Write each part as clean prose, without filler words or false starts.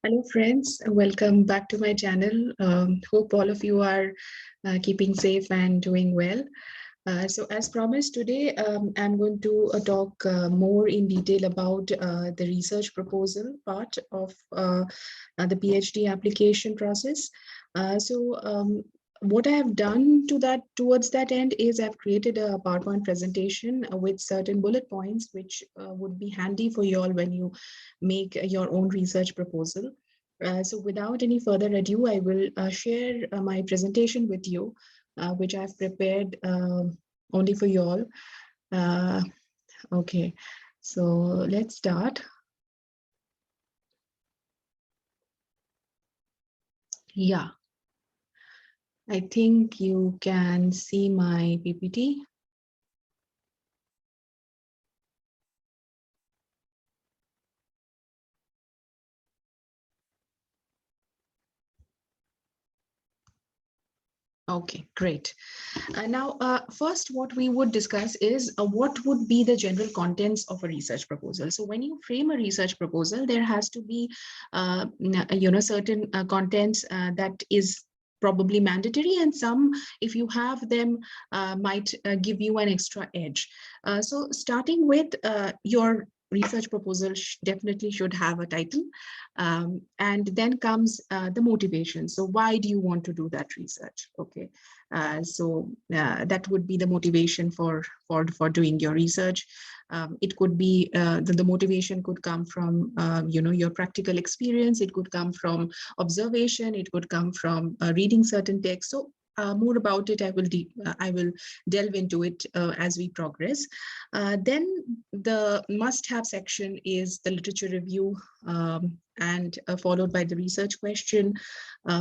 Hello friends, welcome back to my channel. Hope all of you are keeping safe and doing well. So as promised today, I'm going to talk more in detail about the research proposal part of the PhD application process. What I have done towards that end is I've created a PowerPoint presentation with certain bullet points, which would be handy for you all when you make your own research proposal. So without any further ado, I will share my presentation with you, which I've prepared only for you all. Okay, so let's start. Yeah, I think you can see my PPT. Okay, great. First, what we would discuss is what would be the general contents of a research proposal. So when you frame a research proposal, there has to be, certain contents that is probably mandatory, and some, if you have them, might give you an extra edge. So starting with your research proposal definitely should have a title, and then comes the motivation. So why do you want to do that research? Okay, that would be the motivation for doing your research. It could be the motivation could come from your practical experience. It could come from observation. It could come from reading certain texts. So more about it, I will delve into it as we progress. Then the must-have section is the literature review, and followed by the research question.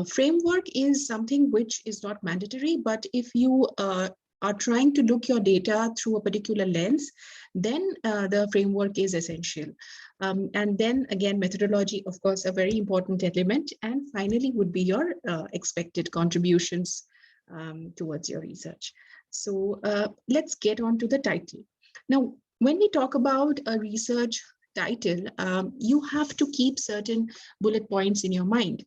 Framework is something which is not mandatory, but if you are trying to look your data through a particular lens, then the framework is essential. And then again, methodology, of course, a very important element. And finally would be your expected contributions towards your research. So let's get on to the title. Now, when we talk about a research title, you have to keep certain bullet points in your mind.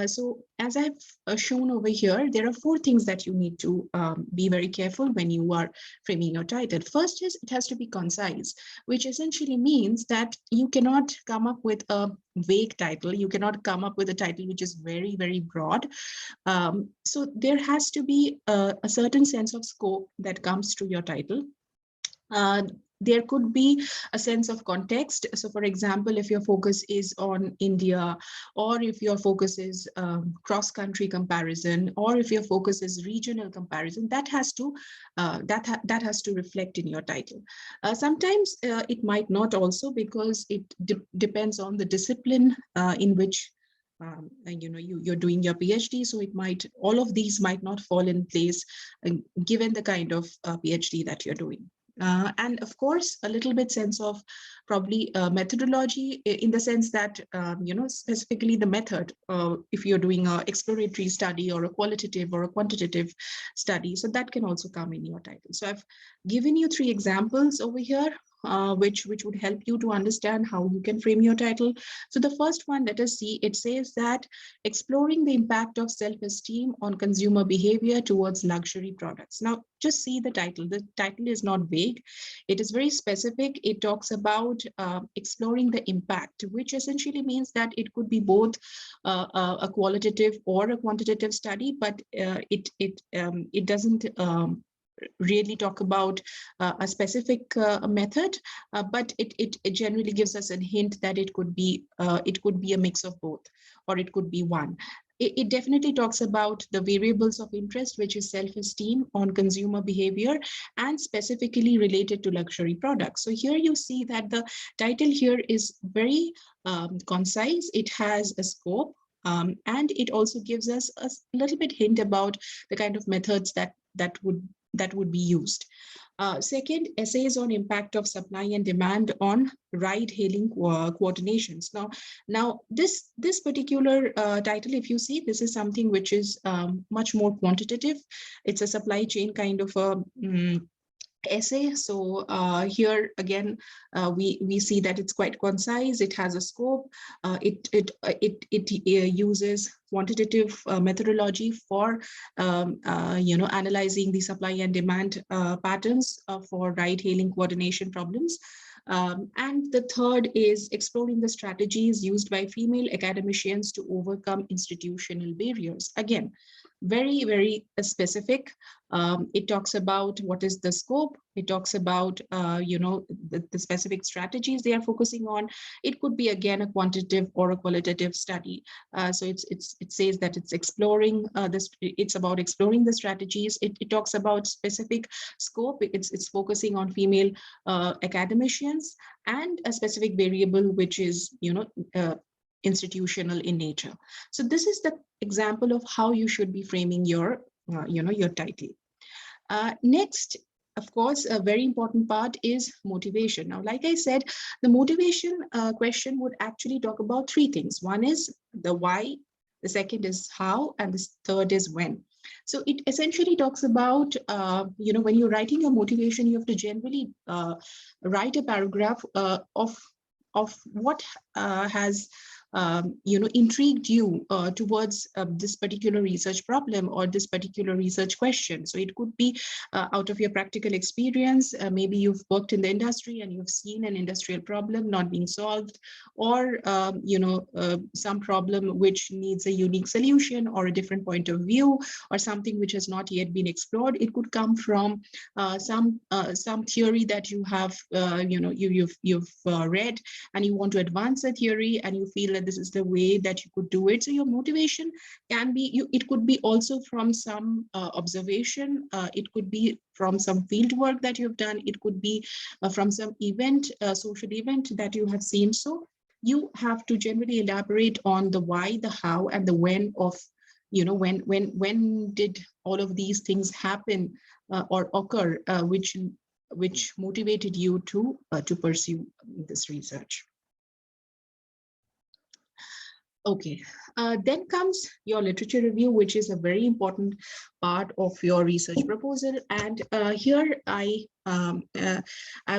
So as I've shown over here, there are 4 things that you need to be very careful when you are framing your title. First is it has to be concise, which essentially means that you cannot come up with a vague title. You cannot come up with a title which is very, very broad. So there has to be a certain sense of scope that comes to your title. There could be a sense of context. So for example, if your focus is on India, or if your focus is cross-country comparison, or if your focus is regional comparison, that has to that has to reflect in your title. Sometimes it might not also, because it depends on the discipline in which you're doing your PhD. So it might, all of these might not fall in place given the kind of PhD that you're doing. And of course, a little bit sense of probably methodology, in the sense that, specifically the method, if you're doing an exploratory study or a qualitative or a quantitative study. So that can also come in your title. So I've given you 3 examples over here, which would help you to understand how you can frame your title. So the first one, let us see, it says that exploring the impact of self-esteem on consumer behavior towards luxury products. Now, just see the title. The title is not vague. It is very specific. It talks about exploring the impact, which essentially means that it could be both a qualitative or a quantitative study, but it doesn't really talk about a specific method, but it generally gives us a hint that it could be a mix of both, or it could be one. It definitely talks about the variables of interest, which is self-esteem on consumer behavior, and specifically related to luxury products. So here you see that the title here is very concise. It has a scope, and it also gives us a little bit hint about the kind of methods that would be used. Second, essays on impact of supply and demand on ride-hailing coordinations. Now this particular title, if you see, this is something which is much more quantitative. It's a supply chain kind of a essay. So here again, we see that it's quite concise. It has a scope. It uses quantitative methodology for analyzing the supply and demand patterns for ride-hailing coordination problems. And the third is exploring the strategies used by female academicians to overcome institutional barriers. Again, very, very specific. It talks about what is the scope. It talks about, the specific strategies they are focusing on. It could be, again, a quantitative or a qualitative study. So it says that it's exploring this. It's about exploring the strategies. It talks about specific scope. It's focusing on female academicians, and a specific variable, which is, institutional in nature. So this is the example of how you should be framing your, your title. Next, of course, a very important part is motivation. Now, like I said, the motivation question would actually talk about three things. One is the why, the second is how, and the third is when. So it essentially talks about, when you're writing your motivation, you have to generally write a paragraph of what has intrigued you towards this particular research problem or this particular research question. So it could be out of your practical experience. Maybe you've worked in the industry and you've seen an industrial problem not being solved, or some problem which needs a unique solution or a different point of view, or something which has not yet been explored. It could come from some theory that you have, you've read, and you want to advance a theory, and you feel that this is the way that you could do it. So your motivation can be, it could be also from some observation. It could be from some field work that you've done. It could be from some event, social event that you have seen. So you have to generally elaborate on the why, the how, and the when of, when did all of these things happen or occur, which motivated you to pursue this research. Okay, then comes your literature review, which is a very important part of your research proposal. And here I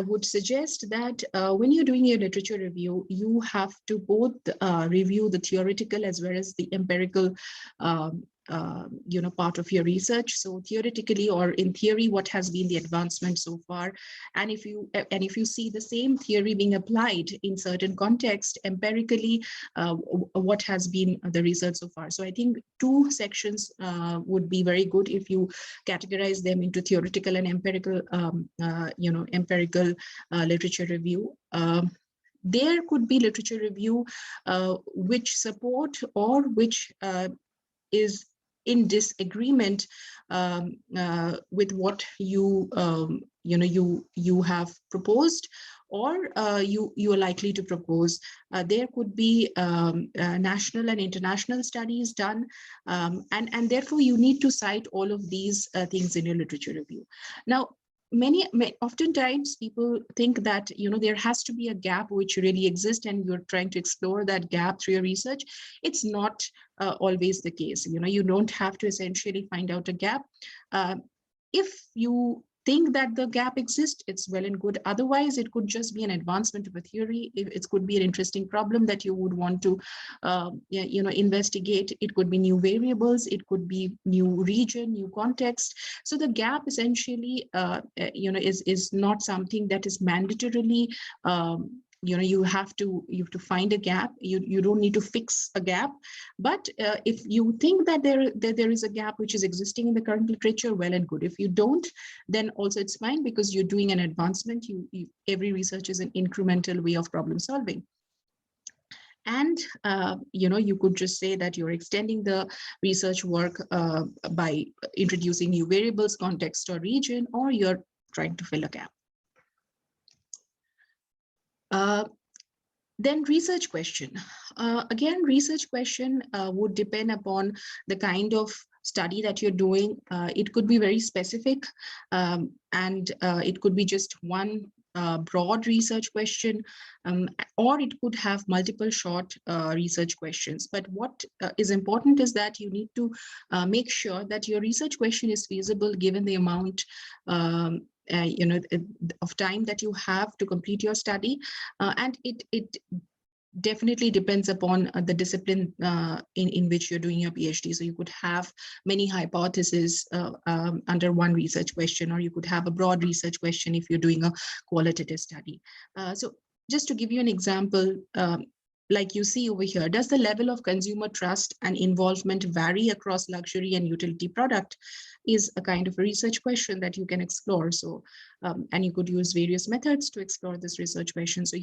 would suggest that when you're doing your literature review, you have to both review the theoretical as well as the empirical part of your research. So theoretically, or in theory, what has been the advancement so far, and if you see the same theory being applied in certain context empirically, what has been the research so far. So I think two sections would be very good if you categorize them into theoretical and empirical, empirical literature review. There could be literature review which support or which is in disagreement with what you you have proposed, or you are likely to propose. There could be national and international studies done, and therefore you need to cite all of these things in your literature review. Now, oftentimes people think that there has to be a gap which really exists, and you're trying to explore that gap through your research. It's not always the case. You don't have to essentially find out a gap. If you think that the gap exists, it's well and good. Otherwise, it could just be an advancement of a theory. It could be an interesting problem that you would want to investigate. It could be new variables. It could be new region, new context. So the gap essentially is not something that is mandatorily you have to find a gap. You don't need to fix a gap, but if you think that there is a gap which is existing in the current literature, well and good. If you don't, then also it's fine, because you're doing an advancement. Every research is an incremental way of problem solving. And you could just say that you're extending the research work by introducing new variables, context, or region, or you're trying to fill a gap. Then research question. Again, research question would depend upon the kind of study that you're doing. It could be very specific, and it could be just one broad research question, or it could have multiple short research questions. But what is important is that you need to make sure that your research question is feasible given the amount of time that you have to complete your study, and it definitely depends upon the discipline in which you're doing your PhD. So you could have many hypotheses under one research question, or you could have a broad research question if you're doing a qualitative study. So just to give you an example, like you see over here, does the level of consumer trust and involvement vary across luxury and utility product, is a kind of a research question that you can explore. So, and you could use various methods to explore this research question. So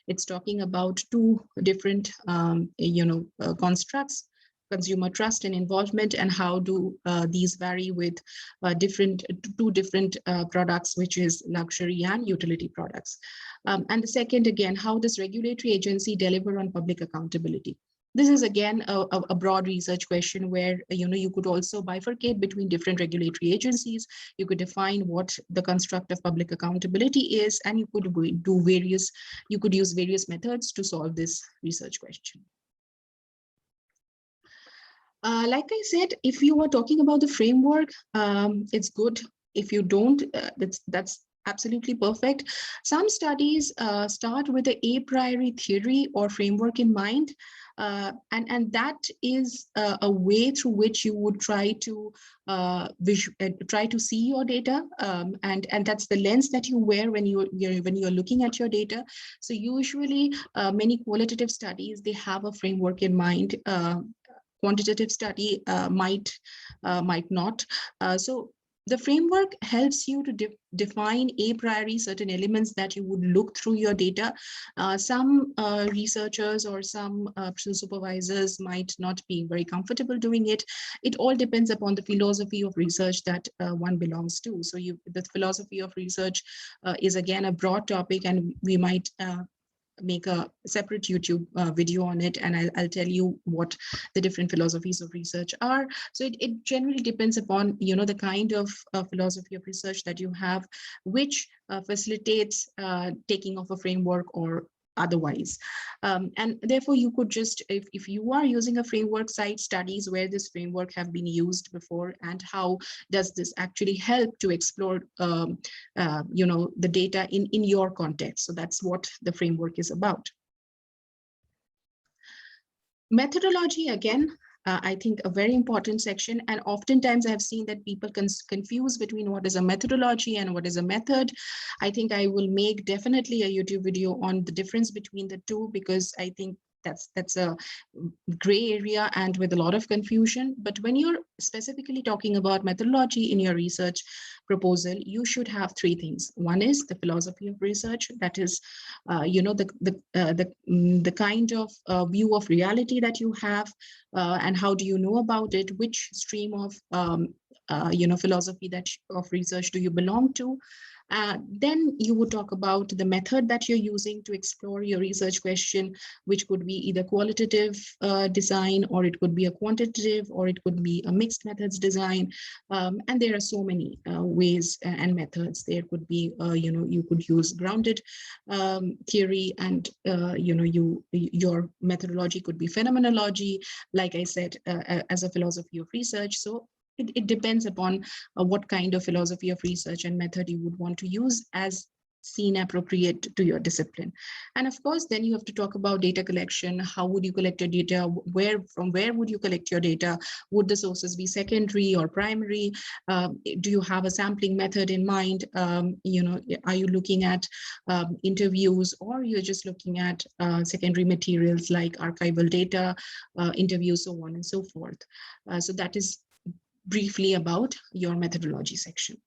it's talking about two different, constructs: consumer trust and involvement, and how do these vary with two different products, which is luxury and utility products. And the second, again, how does regulatory agency deliver on public accountability? This is again a broad research question where you could also bifurcate between different regulatory agencies. You could define what the construct of public accountability is, and you could use various methods to solve this research question. Like I said, if you are talking about the framework, it's good. If you don't, that's absolutely perfect. Some studies start with a priori theory or framework in mind, and that is a way through which you would try to see your data, and that's the lens that you wear when you're looking at your data. So usually, many qualitative studies, they have a framework in mind. Quantitative study might not. So the framework helps you to define a priori certain elements that you would look through your data. Some researchers or some supervisors might not be very comfortable doing it. It all depends upon the philosophy of research that one belongs to. So the philosophy of research is again a broad topic, and we might make a separate YouTube video on it, and I'll tell you what the different philosophies of research are. So it generally depends upon the kind of philosophy of research that you have, which facilitates taking of a framework or otherwise. And therefore, you could just, if you are using a framework, cite studies where this framework have been used before, and how does this actually help to explore the data in your context. So that's what the framework is about. Methodology, again, I think a very important section, and oftentimes I've seen that people confuse between what is a methodology and what is a method. I think I will make definitely a YouTube video on the difference between the two, because I think that's a gray area and with a lot of confusion. But when you're specifically talking about methodology in your research proposal, you should have three things. One is the philosophy of research, that is the kind of view of reality that you have, and how do you know about it, which stream of philosophy of research do you belong to. Then you would talk about the method that you're using to explore your research question, which could be either qualitative design, or it could be a quantitative, or it could be a mixed methods design. And there are so many ways and methods. There could be, you could use grounded theory, and your methodology could be phenomenology, like I said, as a philosophy of research. So it depends upon what kind of philosophy of research and method you would want to use as seen appropriate to your discipline. And of course, then you have to talk about data collection. How would you collect your data? From where would you collect your data? Would the sources be secondary or primary? Do you have a sampling method in mind? Are you looking at interviews, or you're just looking at secondary materials like archival data, interviews, so on and so forth. So that is briefly about your methodology section.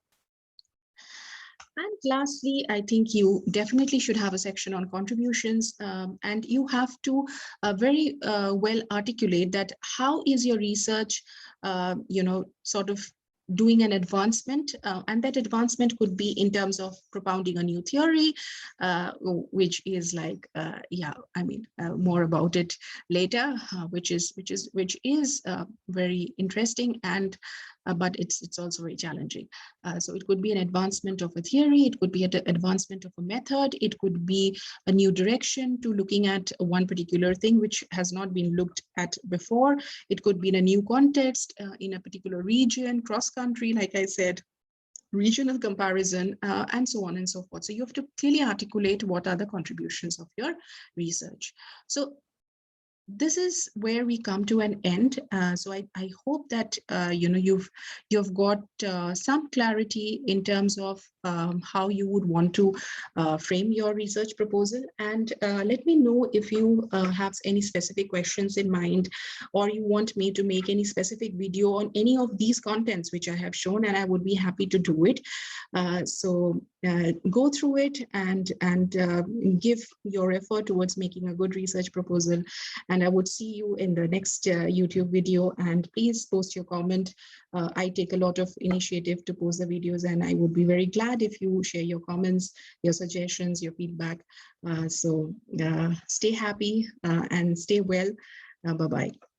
And lastly, I think you definitely should have a section on contributions, and you have to very well articulate that how is your research, sort of doing an advancement, and that advancement could be in terms of propounding a new theory, which is like, more about it later, which is very interesting, and but it's also very challenging. So it could be an advancement of a theory, it could be an advancement of a method, it could be a new direction to looking at one particular thing which has not been looked at before. It could be in a new context, in a particular region, cross-country, like I said. regional comparison, and so on and so forth. So you have to clearly articulate what are the contributions of your research. So this is where we come to an end. So I hope that you've got some clarity in terms of how you would want to frame your research proposal. And let me know if you have any specific questions in mind, or you want me to make any specific video on any of these contents which I have shown, and I would be happy to do it. So go through it and give your effort towards making a good research proposal. And I would see you in the next YouTube video. And please post your comment. I take a lot of initiative to post the videos, and I would be very glad if you share your comments, your suggestions, your feedback. So stay happy and stay well. Bye-bye.